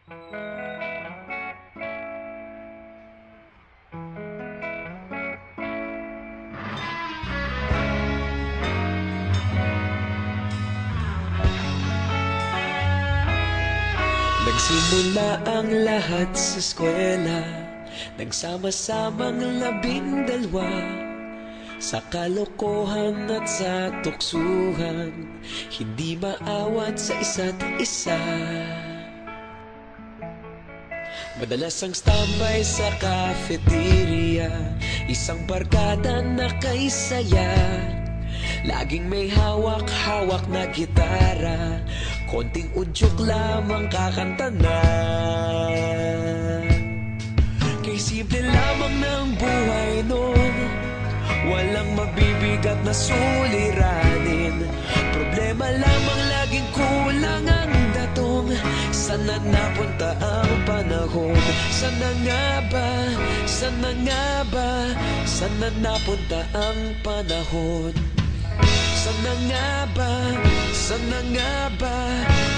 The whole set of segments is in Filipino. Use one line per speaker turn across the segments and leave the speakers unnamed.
Nagsimula ang lahat sa eskwela, nagsama-samang 12 sa kalokohan at sa tuksuhan, hindi maawat sa isa't isa. Madalas ang standby sa cafeteria, isang barkada na kay saya. Laging may hawak-hawak na gitara, konting udyok lamang kakanta na. Kay simple lamang ng buhay nun, walang mabibigat na suliranin. Problema lamang laging kulang ang datong. Sana napunta ang panahon? Sana nga ba? Sana nga ba? Sana napunta ang panahon? Sana nga ba? Sana nga ba?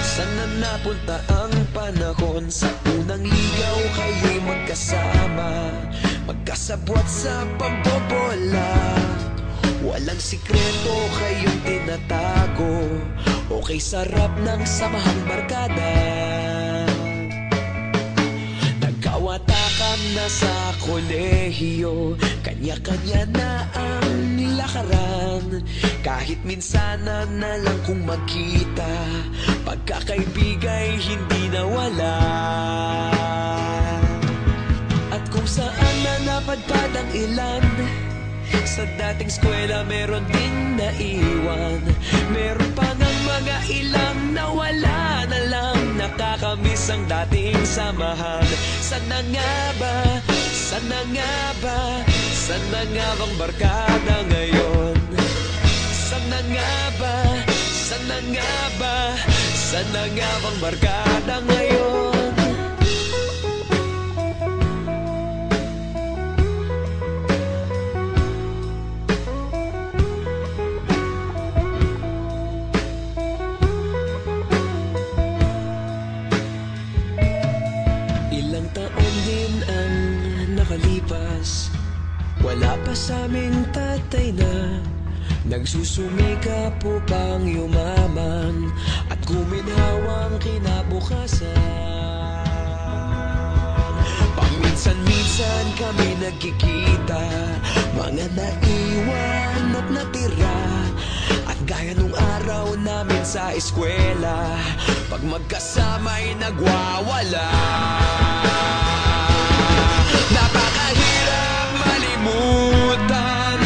Sana napunta ang panahon? Sa unang ligaw kayo'y magkasama, magkasabwat sa pambobola. Walang sikreto kayong tinatago, okay sarap ng samahang barkada. Nagkawatakan na sa kolehiyo, kanya-kanya na ang lakaran. Kahit minsanan na lang kung magkita, pagkakaibigay hindi nawala. At kung saan na napadpad ang ilan, sa dating eskwela meron din naiwan. Meron pa ng mga ilang nawala na lang, nakakamiss ang dating samahan. Sana nga ba? Sana nga ba? Sana nga bang barkada ngayon? Sana nga ba? Sana nga ba? Sana nga bang barkada ngayon? Ilang taon din ang nakalipas, wala pa sa aming tatay na nagsusumikap upang yumaman at guminhawang kinabukasan. Paminsan-minsan kami nagkikita, mga naiwan at natira. At gaya nung araw namin sa eskwela, pag magkasama'y nagwawala. Napakahirap malimutan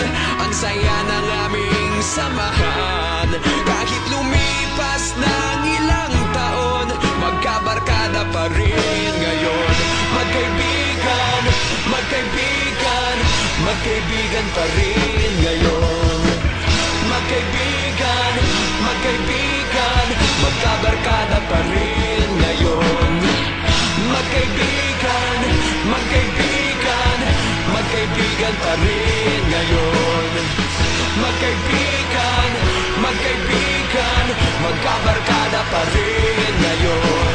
ang saya ng aming samahan. Kahit lumipas ng ilang taon, magkabarkada pa rin ngayon. Magkaibigan, magkaibigan, magkaibigan pa rin ngayon. Magkaibigan, magkaibigan, magkabarkada pa rin ngayon. Magkaibigan, magkaibigan, magkaibigan pa rin ngayon. Magkaibigan, magkaibigan, magkabarkada pa rin ngayon.